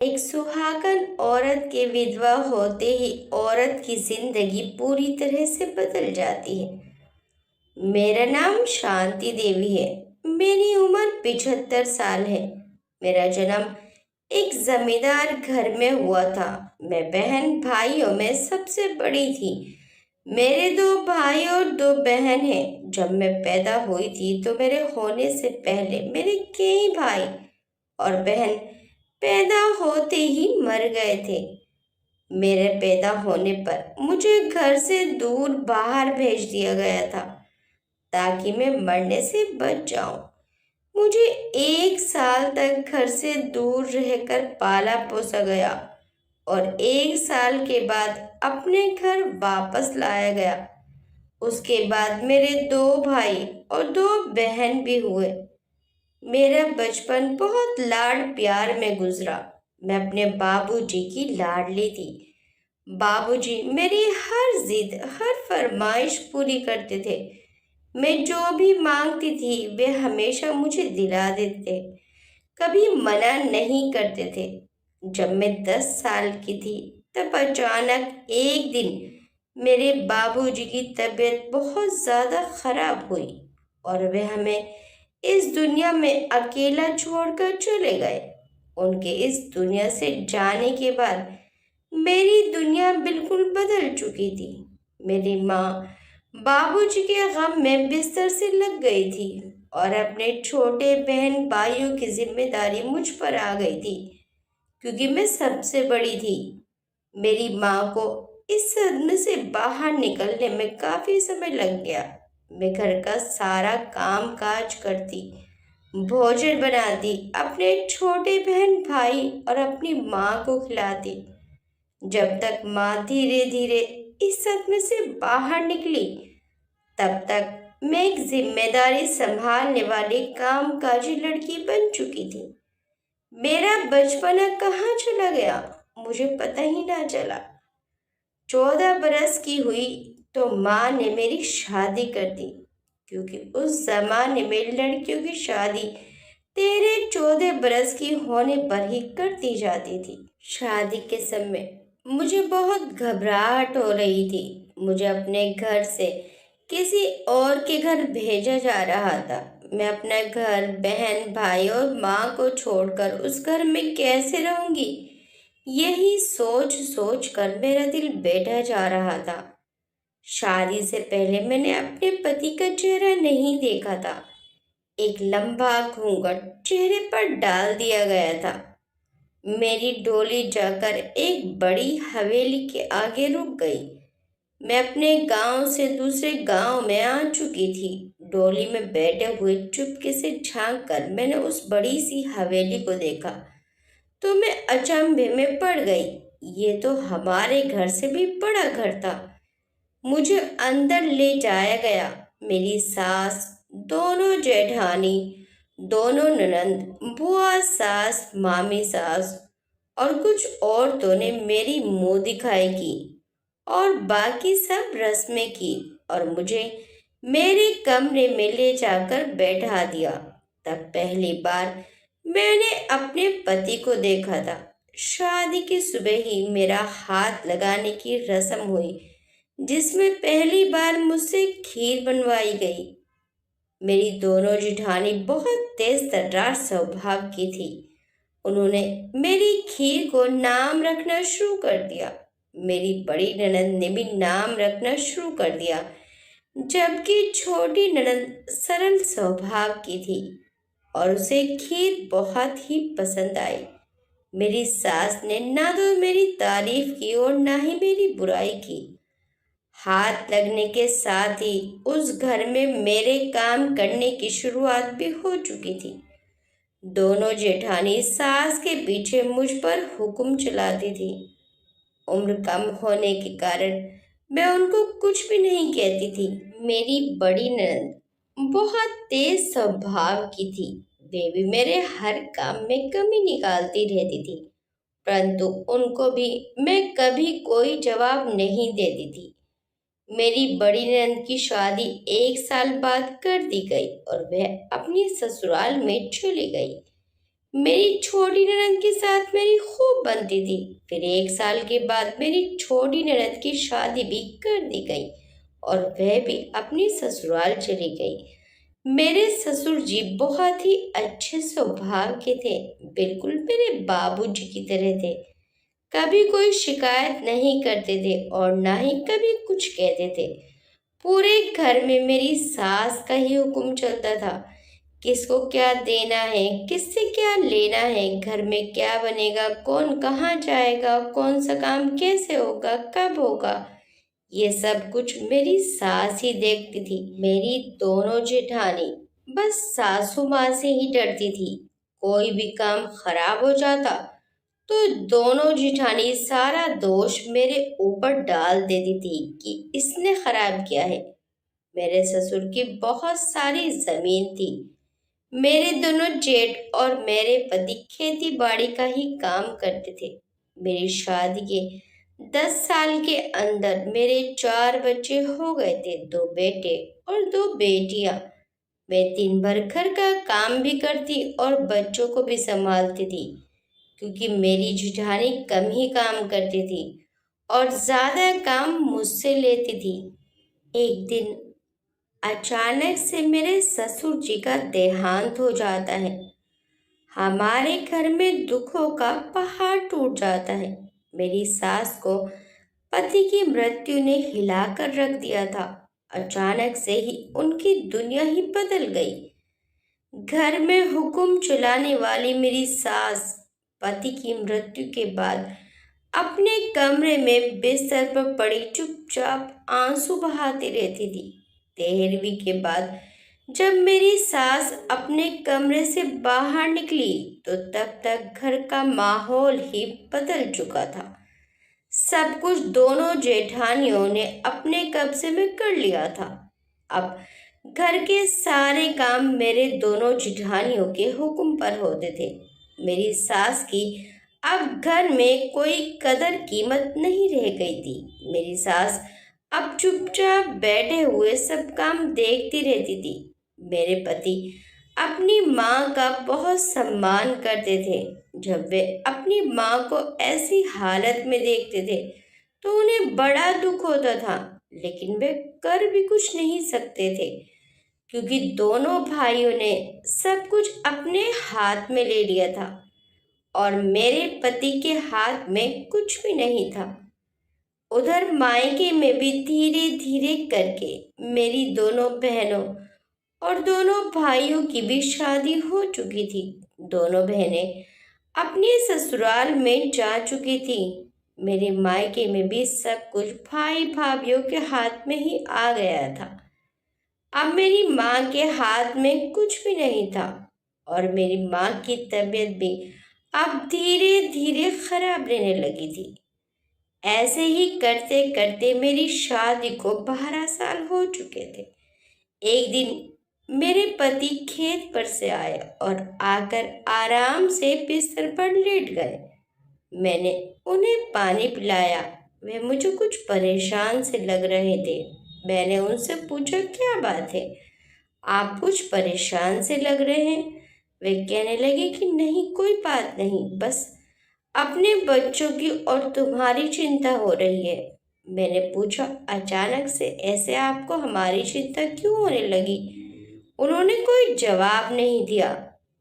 एक सुहागन औरत के विधवा होते ही औरत की जिंदगी पूरी तरह से बदल जाती है। मेरा नाम शांति देवी है। मेरी उम्र 75 साल है। मेरा जन्म एक जमींदार घर में हुआ था। मैं बहन भाइयों में सबसे बड़ी थी। मेरे दो भाई और दो बहन हैं। जब मैं पैदा हुई थी तो मेरे होने से पहले मेरे कई भाई और बहन पैदा होते ही मर गए थे। मेरे पैदा होने पर मुझे घर से दूर बाहर भेज दिया गया था ताकि मैं मरने से बच जाऊं। मुझे 1 साल तक घर से दूर रहकर पाला पोसा गया और 1 साल के बाद अपने घर वापस लाया गया। उसके बाद मेरे दो भाई और दो बहन भी हुए। मेरा बचपन बहुत लाड़ प्यार में गुजरा। मैं अपने बाबूजी की लाडली थी। बाबूजी मेरी हर जिद हर फरमाइश पूरी करते थे। मैं जो भी मांगती थी वे हमेशा मुझे दिला देते, कभी मना नहीं करते थे। जब मैं 10 साल की थी तब अचानक एक दिन मेरे बाबूजी की तबीयत बहुत ज़्यादा खराब हुई और वे हमें इस दुनिया में अकेला छोड़कर चले गए। उनके इस दुनिया से जाने के बाद मेरी दुनिया बिल्कुल बदल चुकी थी। मेरी माँ बाबूजी के गम में बिस्तर से लग गई थी और अपने छोटे बहन भाइयों की जिम्मेदारी मुझ पर आ गई थी क्योंकि मैं सबसे बड़ी थी। मेरी माँ को इस सदमे से बाहर निकलने में काफी समय लग गया। मैं घर का सारा काम काज करती, भोजन बनाती, अपने छोटे बहन भाई और अपनी माँ को खिलाती। जब तक माँ धीरे धीरे इस सदमे से बाहर निकली तब तक मैं एक जिम्मेदारी संभालने वाली कामकाजी लड़की बन चुकी थी। मेरा बचपना कहाँ चला गया मुझे पता ही ना चला। 14 बरस की हुई तो माँ ने मेरी शादी कर दी क्योंकि उस जमाने में लड़कियों की शादी 13-14 बरस की होने पर ही कर दी जाती थी। शादी के समय मुझे बहुत घबराहट हो रही थी। मुझे अपने घर से किसी और के घर भेजा जा रहा था। मैं अपना घर, बहन, भाई और माँ को छोड़कर उस घर में कैसे रहूंगी, यही सोच सोच कर मेरा दिल बैठा जा रहा था। शादी से पहले मैंने अपने पति का चेहरा नहीं देखा था। एक लंबा घूंघट चेहरे पर डाल दिया गया था। मेरी डोली जाकर एक बड़ी हवेली के आगे रुक गई। मैं अपने गांव से दूसरे गांव में आ चुकी थी। डोली में बैठे हुए चुपके से झांक कर मैंने उस बड़ी सी हवेली को देखा तो मैं अचंभे में पड़ गई। ये तो हमारे घर से भी बड़ा घर था। मुझे अंदर ले जाया गया। मेरी सास, दोनों जेठानी, दोनों ननंद, बुआ सास, मामी सास और कुछ औरतों ने मेरी मुंह दिखाई की और बाकी सब रस्में की और मुझे मेरे कमरे में ले जाकर बैठा दिया। तब पहली बार मैंने अपने पति को देखा था। शादी की सुबह ही मेरा हाथ लगाने की रस्म हुई जिसमें पहली बार मुझसे खीर बनवाई गई। मेरी दोनों जिठानी बहुत तेज तर्रार स्वभाव की थी। उन्होंने मेरी खीर को नाम रखना शुरू कर दिया। मेरी बड़ी ननद ने भी नाम रखना शुरू कर दिया, जबकि छोटी ननद सरल स्वभाव की थी और उसे खीर बहुत ही पसंद आई। मेरी सास ने ना तो मेरी तारीफ की और ना ही मेरी बुराई की। हाथ लगने के साथ ही उस घर में मेरे काम करने की शुरुआत भी हो चुकी थी। दोनों जेठानी सास के पीछे मुझ पर हुक्म चलाती थी। उम्र कम होने के कारण मैं उनको कुछ भी नहीं कहती थी। मेरी बड़ी ननद बहुत तेज स्वभाव की थी। वे भी मेरे हर काम में कमी निकालती रहती थी, परंतु उनको भी मैं कभी कोई जवाब नहीं देती थी। मेरी बड़ी ननद की शादी 1 साल बाद कर दी गई और वह अपनी ससुराल में चली गई। मेरी छोटी ननद के साथ मेरी खूब बनती थी। फिर 1 साल के बाद मेरी छोटी ननद की शादी भी कर दी गई और वह भी अपनी ससुराल चली गई। मेरे ससुर जी बहुत ही अच्छे स्वभाव के थे, बिल्कुल मेरे बाबूजी की तरह थे। कभी कोई शिकायत नहीं करते थे और ना ही कभी कुछ कहते थे। पूरे घर में मेरी सास का ही हुक्म चलता था, किसको क्या देना है, किससे क्या लेना है, घर में क्या बनेगा, कौन कहाँ जाएगा, कौन सा काम कैसे होगा, कब होगा, ये सब कुछ मेरी सास ही देखती थी। मेरी दोनों जेठानी बस सासू माँ से ही डरती थी। कोई भी काम खराब हो जाता तो दोनों जिठानी सारा दोष मेरे ऊपर डाल देती थी कि इसने खराब किया है। मेरे ससुर की बहुत सारी जमीन थी। मेरे दोनों जेठ और मेरे पति खेती बाड़ी का ही काम करते थे। मेरी शादी के 10 साल के अंदर मेरे 4 बच्चे हो गए थे, 2 बेटे और 2 बेटियां। मैं दिन भर घर का काम भी करती और बच्चों को भी संभालती थी, क्योंकि मेरी जेठानी कम ही काम करती थी और ज्यादा काम मुझसे लेती थी। एक दिन अचानक से मेरे ससुर जी का देहांत हो जाता है। हमारे घर में दुखों का पहाड़ टूट जाता है। मेरी सास को पति की मृत्यु ने हिलाकर रख दिया था। अचानक से ही उनकी दुनिया ही बदल गई। घर में हुक्म चलाने वाली मेरी सास पति की मृत्यु के बाद अपने कमरे में बिस्तर पर पड़ी चुपचाप आंसू बहाती रहती थी। 13वीं के बाद जब मेरी सास अपने कमरे से बाहर निकली तो तब तक घर का माहौल ही बदल चुका था। सब कुछ दोनों जेठानियों ने अपने कब्जे में कर लिया था। अब घर के सारे काम मेरे दोनों जेठानियों के हुक्म पर होते थे। मेरी सास की अब घर में कोई कदर कीमत नहीं रह गई थी। मेरी सास अब चुपचाप बैठे हुए सब काम देखती रहती थी। मेरे पति अपनी माँ का बहुत सम्मान करते थे। जब वे अपनी माँ को ऐसी हालत में देखते थे तो उन्हें बड़ा दुख होता था, लेकिन वे कर भी कुछ नहीं सकते थे, क्योंकि दोनों भाइयों ने सब कुछ अपने हाथ में ले लिया था और मेरे पति के हाथ में कुछ भी नहीं था। उधर मायके में भी धीरे धीरे करके मेरी दोनों बहनों और दोनों भाइयों की भी शादी हो चुकी थी। दोनों बहनें अपने ससुराल में जा चुकी थी। मेरे मायके में भी सब कुछ भाई भाभीियों के हाथ में ही आ गया था। अब मेरी माँ के हाथ में कुछ भी नहीं था और मेरी माँ की तबीयत भी अब धीरे धीरे खराब रहने लगी थी। ऐसे ही करते करते मेरी शादी को 12 साल हो चुके थे। एक दिन मेरे पति खेत पर से आए और आकर आराम से बिस्तर पर लेट गए। मैंने उन्हें पानी पिलाया। वे मुझे कुछ परेशान से लग रहे थे। मैंने उनसे पूछा, क्या बात है, आप कुछ परेशान से लग रहे हैं? वे कहने लगे कि नहीं, कोई बात नहीं, बस अपने बच्चों की और तुम्हारी चिंता हो रही है। मैंने पूछा, अचानक से ऐसे आपको हमारी चिंता क्यों होने लगी? उन्होंने कोई जवाब नहीं दिया।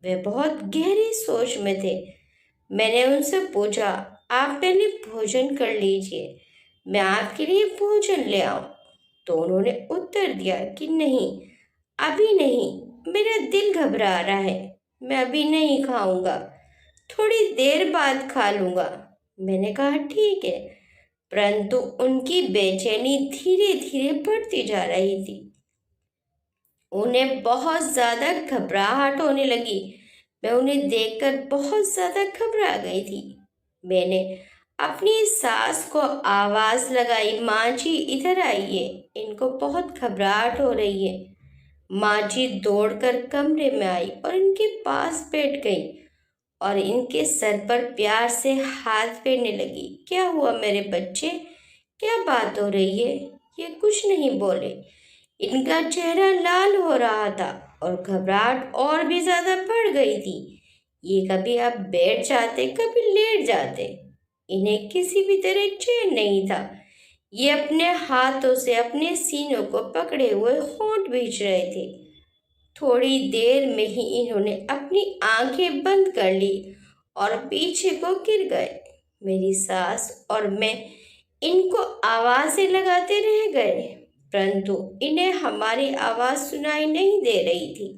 वे बहुत गहरी सोच में थे। मैंने उनसे पूछा, आप पहले भोजन कर लीजिए, मैं आपके लिए भोजन ले आऊं? तो उन्होंने उत्तर दिया कि नहीं, अभी नहीं, मेरा दिल घबरा रहा है, मैं अभी नहीं खाऊंगा, थोड़ी देर बाद खा लूंगा। मैंने कहा ठीक है, परंतु उनकी बेचैनी धीरे धीरे बढ़ती जा रही थी। उन्हें बहुत ज्यादा घबराहट होने लगी। मैं उन्हें देखकर बहुत ज्यादा घबरा गई थी। मैंने अपनी सास को आवाज लगाई, माँ जी इधर आइए, इनको बहुत घबराहट हो रही है। माँ जी दौड़कर कमरे में आई और इनके पास बैठ गई और इनके सर पर प्यार से हाथ फेरने लगी। क्या हुआ मेरे बच्चे, क्या बात हो रही है? ये कुछ नहीं बोले। इनका चेहरा लाल हो रहा था और घबराहट और भी ज्यादा बढ़ गई थी। ये कभी अब बैठ जाते, कभी लेट जाते। इन्हें किसी भी तरह चैन नहीं था। ये अपने हाथों से अपने सीनों को पकड़े हुए होंठ भींच रहे थे। थोड़ी देर में ही इन्होंने अपनी आंखें बंद कर ली और पीछे को गिर गए। मेरी सास और मैं इनको आवाजें लगाते रह गए, परंतु इन्हें हमारी आवाज सुनाई नहीं दे रही थी।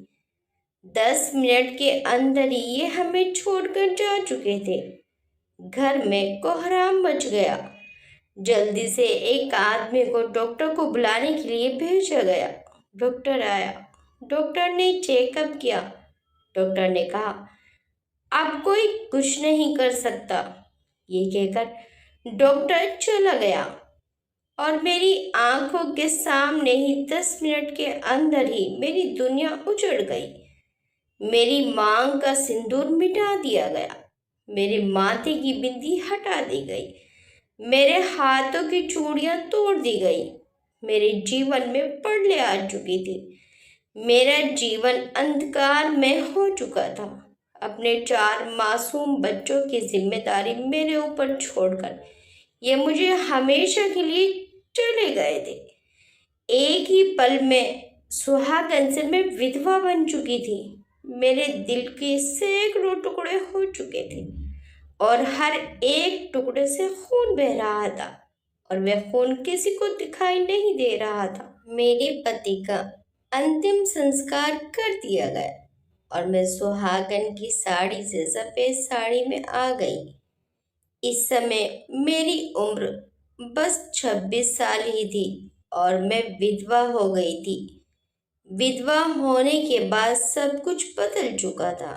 10 मिनट के अंदर ही ये हमें छोड़कर जा चुके थे। घर में कोहराम मच गया। जल्दी से एक आदमी को डॉक्टर को बुलाने के लिए भेजा गया। डॉक्टर आया। डॉक्टर ने चेकअप किया। डॉक्टर ने कहा, अब कोई कुछ नहीं कर सकता। ये कहकर डॉक्टर चला गया और मेरी आंखों के सामने ही 10 मिनट के अंदर ही मेरी दुनिया उजड़ गई। मेरी मांग का सिंदूर मिटा दिया गया। मेरे माथे की बिंदी हटा दी गई। मेरे हाथों की चूड़ियां तोड़ दी गई। मेरे जीवन में पड़ले आ चुकी थी। मेरा जीवन अंधकार में हो चुका था। अपने 4 मासूम बच्चों की जिम्मेदारी मेरे ऊपर छोड़कर ये मुझे हमेशा के लिए चले गए थे। एक ही पल में सुहागन से मैं विधवा बन चुकी थी। मेरे दिल के सैकड़ों टुकड़े हो चुके थे और हर एक टुकड़े से खून बह रहा था और वह खून किसी को दिखाई नहीं दे रहा था। मेरे पति का अंतिम संस्कार कर दिया गया और मैं सुहागन की साड़ी से सफेद साड़ी में आ गई। इस समय मेरी उम्र बस 26 साल ही थी और मैं विधवा हो गई थी। विधवा होने के बाद सब कुछ बदल चुका था।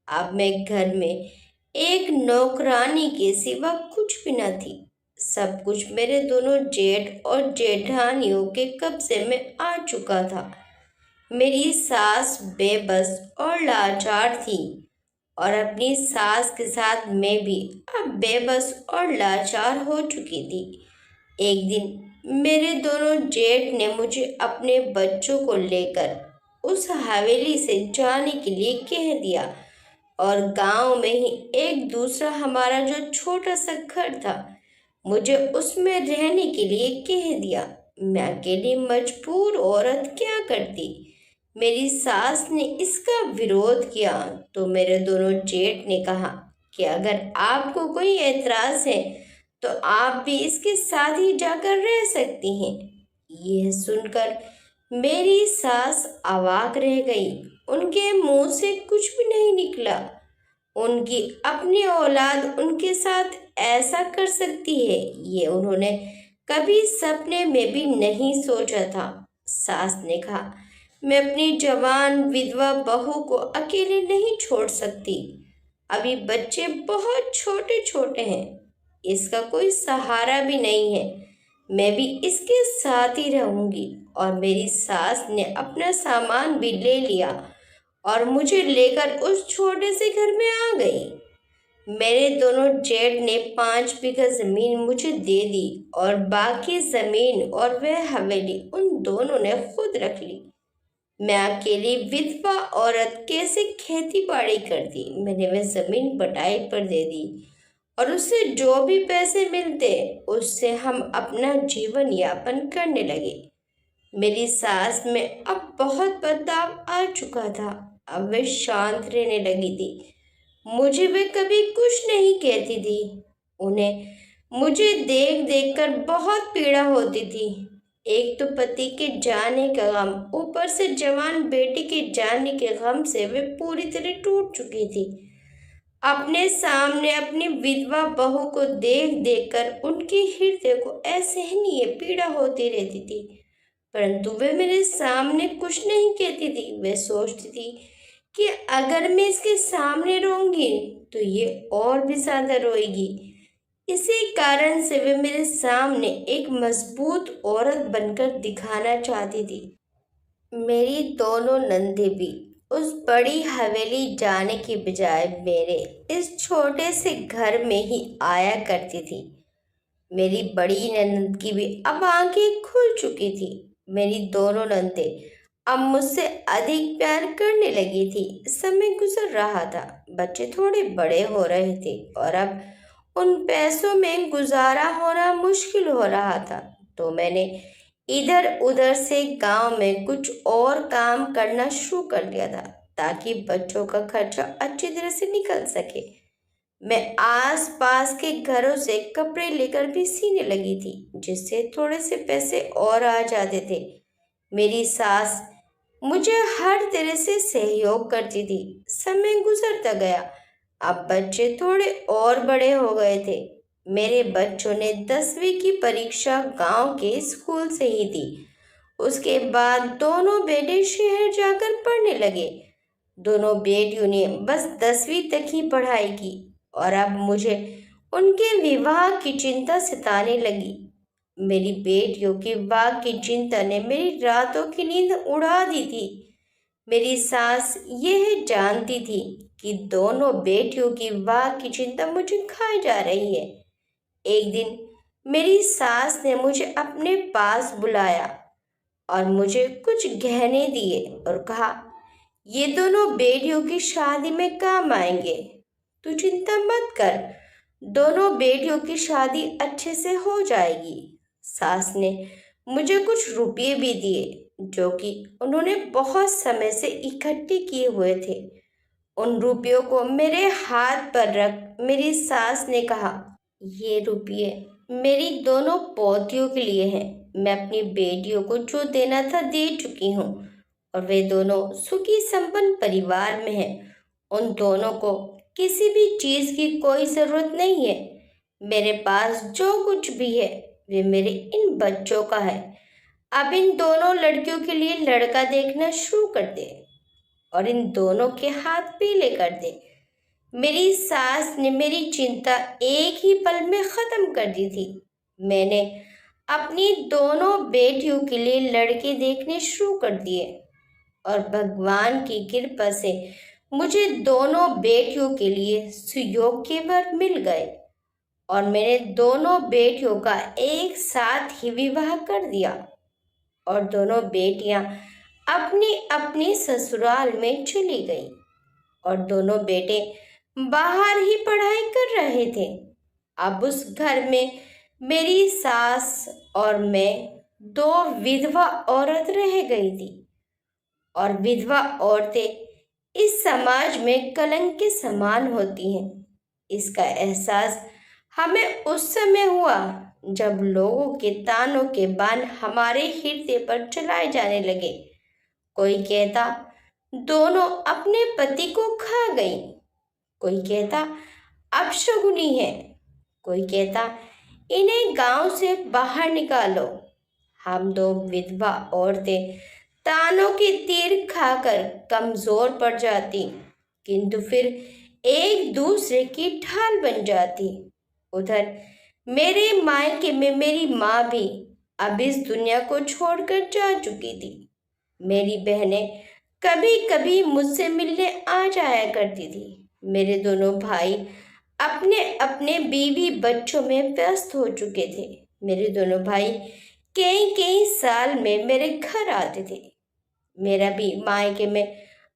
अब मैं घर में एक नौकरानी के सिवा कुछ भी न थी। सब कुछ मेरे दोनों जेठ और जेठानियों के कब्जे में आ चुका था। मेरी सास बेबस और लाचार थी और अपनी सास के साथ मैं भी अब बेबस और लाचार हो चुकी थी। एक दिन मेरे दोनों जेठ ने मुझे अपने बच्चों को लेकर उस हवेली से जाने के लिए कह दिया और गांव में ही एक दूसरा हमारा जो छोटा सा घर था, मुझे उसमें रहने के लिए कह दिया। मैं अकेली मजबूर औरत क्या करती। मेरी सास ने इसका विरोध किया तो मेरे दोनों जेठ ने कहा कि अगर आपको कोई ऐतराज है तो आप भी इसके साथ ही जाकर रह सकती हैं। यह सुनकर मेरी सास अवाक रह गई। उनके मुंह से कुछ भी नहीं निकला। उनकी अपनी औलाद उनके साथ ऐसा कर सकती है, ये उन्होंने कभी सपने में भी नहीं सोचा था। सास ने कहा, मैं अपनी जवान विधवा बहू को अकेले नहीं छोड़ सकती। अभी बच्चे बहुत छोटे छोटे हैं, इसका कोई सहारा भी नहीं है। मैं भी इसके साथ ही रहूंगी। और मेरी सास ने अपना सामान भी ले लिया और मुझे लेकर उस छोटे से घर में आ गई। मेरे दोनों जेठ ने 5 बीघा जमीन मुझे दे दी और बाकी जमीन और वह हवेली उन दोनों ने खुद रख ली। मैं अकेली विधवा औरत कैसे खेती बाड़ी करती। मैंने वह जमीन बटाई पर दे दी और उससे जो भी पैसे मिलते उससे हम अपना जीवन यापन करने लगे। मेरी सास में अब बहुत बदलाव आ चुका था। अब वे शांत रहने लगी थी। मुझे वे कभी कुछ नहीं कहती थी। उन्हें मुझे देख देख कर बहुत पीड़ा होती थी। एक तो पति के जाने का गम, ऊपर से जवान बेटी के जाने के गम से वे पूरी तरह टूट चुकी थी। अपने सामने अपनी विधवा बहू को देख देख कर उनके हृदय को असहनीय पीड़ा होती रहती थी, परंतु वे मेरे सामने कुछ नहीं कहती थी। वे सोचती थी कि अगर मैं इसके सामने रोऊंगी तो ये और भी ज्यादा रोएगी। इसी कारण से वे मेरे सामने एक मजबूत औरत बनकर दिखाना चाहती थी। मेरी दोनों नंदे भी उस बड़ी हवेली जाने की बजाय मेरे इस छोटे से घर में ही आया करती थी। मेरी बड़ी ननद की भी अब आंखें खुल चुकी थी। मेरी दोनों नंदे अब मुझसे अधिक प्यार करने लगी थी। समय गुजर रहा था, बच्चे थोड़े बड़े हो रहे थे और अब उन पैसों में गुजारा होना मुश्किल हो रहा था। तो मैंने इधर उधर से गांव में कुछ और काम करना शुरू कर दिया था ताकि बच्चों का खर्चा अच्छी तरह से निकल सके। मैं आस पास के घरों से कपड़े लेकर भी सीने लगी थी, जिससे थोड़े से पैसे और आ जाते थे। मेरी सास मुझे हर तरह से सहयोग करती थी। समय गुजरता गया। अब बच्चे थोड़े और बड़े हो गए थे। मेरे बच्चों ने 10वीं की परीक्षा गांव के स्कूल से ही दी। उसके बाद दोनों बेटे शहर जाकर पढ़ने लगे। दोनों बेटियों ने बस 10वीं तक ही पढ़ाई की और अब मुझे उनके विवाह की चिंता सताने लगी। मेरी बेटियों के विवाह की चिंता ने मेरी रातों की नींद उड़ा दी थी। मेरी सास यह जानती थी कि दोनों बेटियों की विवाह की चिंता मुझे खाई जा रही है। एक दिन मेरी सास ने मुझे अपने पास बुलाया और मुझे कुछ गहने दिए और कहा, ये दोनों बेटियों की शादी में काम आएंगे। तू चिंता मत कर, दोनों बेटियों की शादी अच्छे से हो जाएगी। सास ने मुझे कुछ रुपये भी दिए जो कि उन्होंने बहुत समय से इकट्ठे किए हुए थे। उन रुपयों को मेरे हाथ पर रख मेरी सास ने कहा, ये रुपये मेरी दोनों पोतियों के लिए हैं। मैं अपनी बेटियों को जो देना था दे चुकी हूँ और वे दोनों सुखी संपन्न परिवार में हैं। उन दोनों को किसी भी चीज़ की कोई ज़रूरत नहीं है। मेरे पास जो कुछ भी है वे मेरे इन बच्चों का है। अब इन दोनों लड़कियों के लिए लड़का देखना शुरू कर दे और इन दोनों के हाथ पीले कर दे। मेरी सास ने मेरी चिंता एक ही पल में खत्म कर दी थी। मैंने अपनी दोनों बेटियों के लिए लड़के देखने शुरू कर दिए और भगवान की कृपा से मुझे दोनों बेटियों के लिए सुयोग्य वर मिल गए और मैंने दोनों बेटियों का एक साथ ही विवाह कर दिया और दोनों बेटियां अपनी अपनी ससुराल में चली गई और दोनों बेटे बाहर ही पढ़ाई कर रहे थे। अब उस घर में मेरी सास और मैं दो विधवा औरत रह गई थी और विधवा औरतें इस समाज में कलंक के समान होती हैं। इसका एहसास हमें उस समय हुआ जब लोगों के तानों के बाण हमारे हृदय पर चलाए जाने लगे। कोई कहता दोनों अपने पति को खा गई, कोई कहता अपशगुनी है, कोई कहता इन्हें गांव से बाहर निकालो। हम दो विधवा औरतें तानों के तीर खाकर कमजोर पड़ जाती, किंतु फिर एक दूसरे की ढाल बन जाती। उधर मेरे मायके में मेरी माँ भी अब इस दुनिया को छोड़कर जा चुकी थी। मेरी बहनें कभी कभी मुझसे मिलने आ जाया करती थी। मेरे दोनों भाई अपने अपने बीवी बच्चों में व्यस्त हो चुके थे। मेरे दोनों भाई कई कई साल में मेरे घर आते थे। मेरा भी मायके में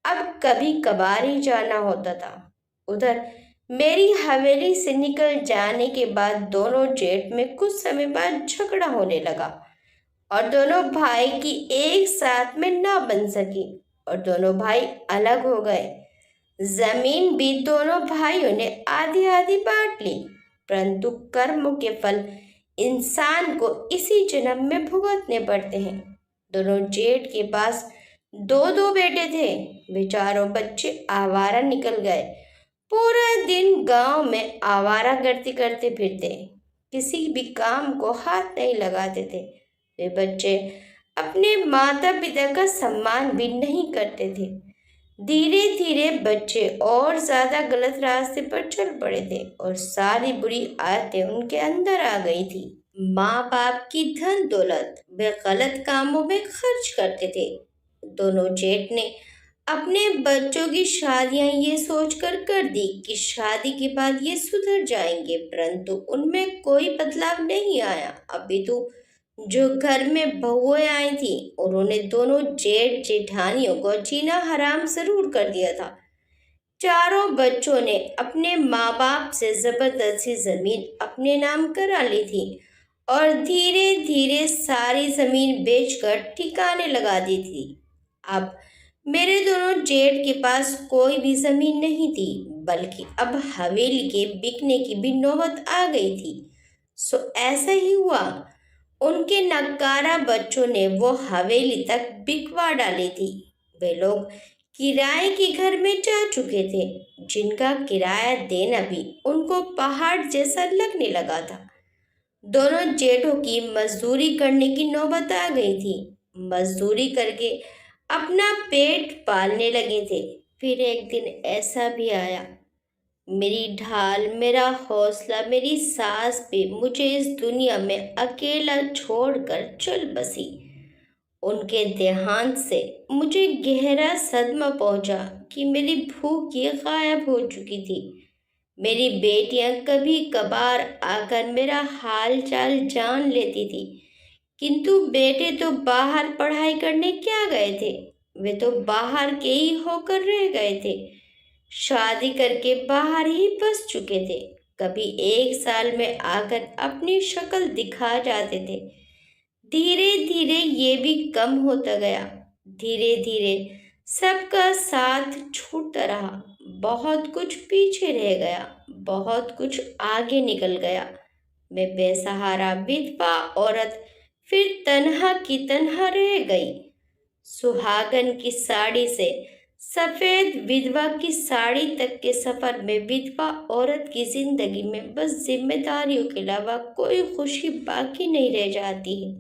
अब कभी कभार ही जाना होता था। उधर मेरी हवेली से निकल जाने के बाद दोनों जेठ में कुछ समय बाद झगड़ा होने लगा और दोनों भाई की एक साथ में ना बन सकी और दोनों भाई अलग हो गए। जमीन भी दोनों भाइयों ने आधी आधी बांट ली, परंतु कर्म के फल इंसान को इसी जन्म में भुगतने पड़ते हैं। दोनों जेठ के पास दो दो बेटे थे। बेचारों बच्चे आवारा निकल गए। पूरा दिन गांव में आवारागर्दी करते फिरते, किसी भी काम को हाथ नहीं लगाते थे। वे बच्चे अपने माता पिता का सम्मान भी नहीं करते थे। धीरे धीरे बच्चे और ज्यादा गलत रास्ते पर चल पड़े थे और सारी बुरी आदतें उनके अंदर आ गई थी। माँ बाप की धन दौलत वे गलत कामों में खर्च करते थे। दोनों जेठ ने अपने बच्चों की शादियां ये सोचकर कर दी कि शादी के बाद ये सुधर जाएंगे, परंतु उनमें कोई बदलाव नहीं आया। अभी तो जो घर में बहुएं आई थी उन्होंने दोनों जेठ जेठानियों को जीना हराम जरूर कर दिया था। चारों बच्चों ने अपने माँ बाप से जबरदस्ती जमीन अपने नाम करा ली थी और धीरे धीरे सारी जमीन बेचकर ठिकाने लगा दी थी। अब मेरे दोनों जेठ के पास कोई भी जमीन नहीं थी, बल्कि अब हवेली के बिकने की भी नौबत आ गई थी। सो ऐसा ही हुआ। उनके नकारा बच्चों ने वो हवेली तक बिकवा डाली थी। वे लोग किराए के घर में जा चुके थे, जिनका किराया देना भी उनको पहाड़ जैसा लगने लगा था। दोनों जेठों की मजदूरी करने की नौबत आ गई थी। मजदूरी करके अपना पेट पालने लगे थे। फिर एक दिन ऐसा भी आया, मेरी ढाल, मेरा हौसला, मेरी सास भी मुझे इस दुनिया में अकेला छोड़कर चल बसी। उनके देहांत से मुझे गहरा सदमा पहुंचा कि मेरी भूख ये गायब हो चुकी थी। मेरी बेटियां कभी कभार आकर मेरा हाल चाल जान लेती थी, किंतु बेटे तो बाहर पढ़ाई करने क्या गए थे। वे तो बाहर के ही होकर रह गए थे। शादी करके बाहर ही बस चुके थे। कभी एक साल में आकर अपनी शक्ल दिखा जाते थे। धीरे धीरे ये भी कम होता गया। धीरे धीरे सबका साथ छूटता रहा। बहुत कुछ पीछे रह गया, बहुत कुछ आगे निकल गया। मैं बेसहारा विधवा औरत फिर तन्हा की तन्हा रह गई। सुहागन की साड़ी से सफेद विधवा की साड़ी तक के सफर में विधवा औरत की जिंदगी में बस जिम्मेदारियों के अलावा कोई खुशी बाकी नहीं रह जाती है।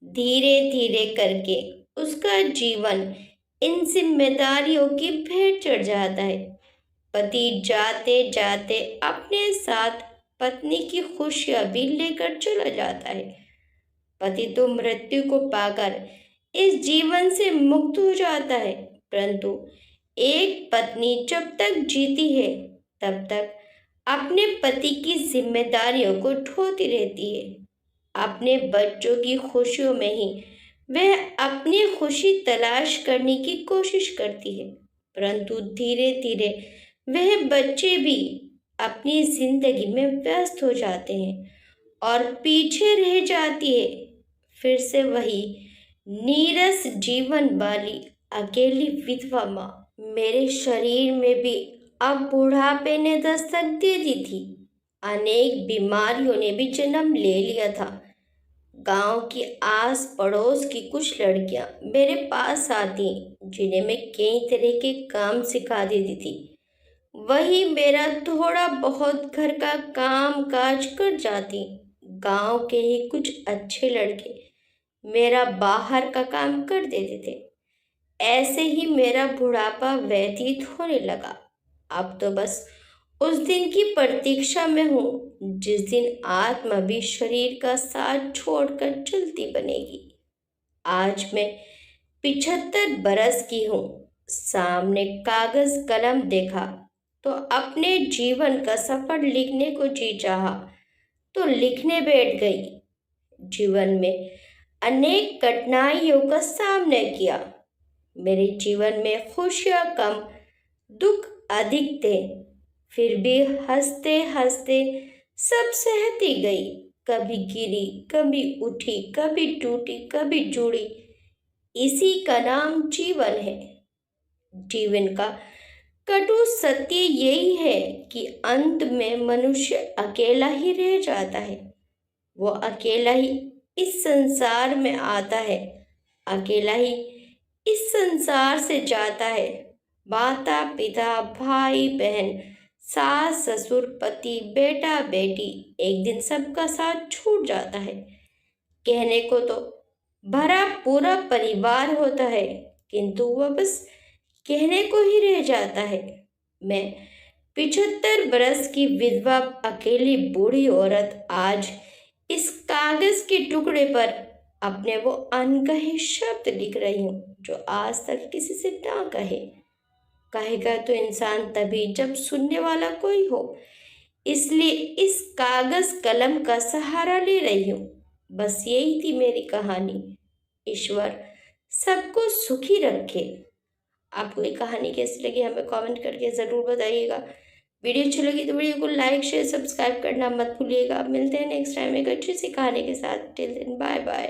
धीरे धीरे करके उसका जीवन इन जिम्मेदारियों की भेंट चढ़ जाता है। पति जाते जाते अपने साथ पत्नी की खुशियां भी लेकर चला जाता है। पति तो मृत्यु को पाकर इस जीवन से मुक्त हो जाता है, परंतु एक पत्नी जब तक जीती है तब तक अपने पति की जिम्मेदारियों को ढोती रहती है। अपने बच्चों की खुशियों में ही वह अपनी खुशी तलाश करने की कोशिश करती है, परंतु धीरे धीरे वह बच्चे भी अपनी जिंदगी में व्यस्त हो जाते हैं और पीछे रह जाती है फिर से वही नीरस जीवन वाली अकेली विधवा माँ। मेरे शरीर में भी अब बुढ़ापे ने दस्तक दे दी थी। अनेक बीमारियों ने भी जन्म ले लिया था। गांव की आस पड़ोस की कुछ लड़कियां मेरे पास आती, जिन्हें मैं कई तरह के काम सिखा देती थी। वही मेरा थोड़ा बहुत घर का काम काज कर जाती। गांव के ही कुछ अच्छे लड़के मेरा बाहर का काम कर देते थे। ऐसे ही मेरा बुढ़ापा व्यतीत होने लगा। अब तो बस उस दिन की प्रतीक्षा में हूँ जिस दिन आत्मा भी शरीर का साथ छोड़कर चलती बनेगी। आज मैं 75 बरस की हूँ। सामने कागज कलम देखा तो अपने जीवन का सफर लिखने को जी चाहा तो लिखने बैठ गई। जीवन में अनेक कठिनाइयों का सामना किया। मेरे जीवन में खुशियाँ कम, दुख अधिक थे, फिर भी हंसते हंसते सब सहती गई। कभी गिरी, कभी उठी, कभी टूटी, कभी जुड़ी। इसी का नाम जीवन है। जीवन का कटु सत्य यही है कि अंत में मनुष्य अकेला ही रह जाता है। वो अकेला ही इस संसार में आता है, अकेला ही इस संसार से जाता है। माता पिता, भाई बहन, सास ससुर, पति, बेटा बेटी, एक दिन सबका साथ छूट जाता है। कहने को तो भरा पूरा परिवार होता है, किंतु वह बस कहने को ही रह जाता है। मैं 75 बरस की विधवा अकेली बूढ़ी औरत आज इस कागज के टुकड़े पर अपने वो अनकहे शब्द लिख रही हूँ जो आज तक किसी से ना कहे। कहेगा तो इंसान तभी जब सुनने वाला कोई हो, इसलिए इस कागज कलम का सहारा ले रही हूँ। बस यही थी मेरी कहानी। ईश्वर सबको सुखी रखे। आपको ये कहानी कैसी लगी हमें कमेंट करके ज़रूर बताइएगा। वीडियो अच्छी लगी तो वीडियो को लाइक शेयर सब्सक्राइब करना मत भूलिएगा। मिलते हैं नेक्स्ट टाइम एक अच्छी सी कहानी के साथ। Till then bye bye.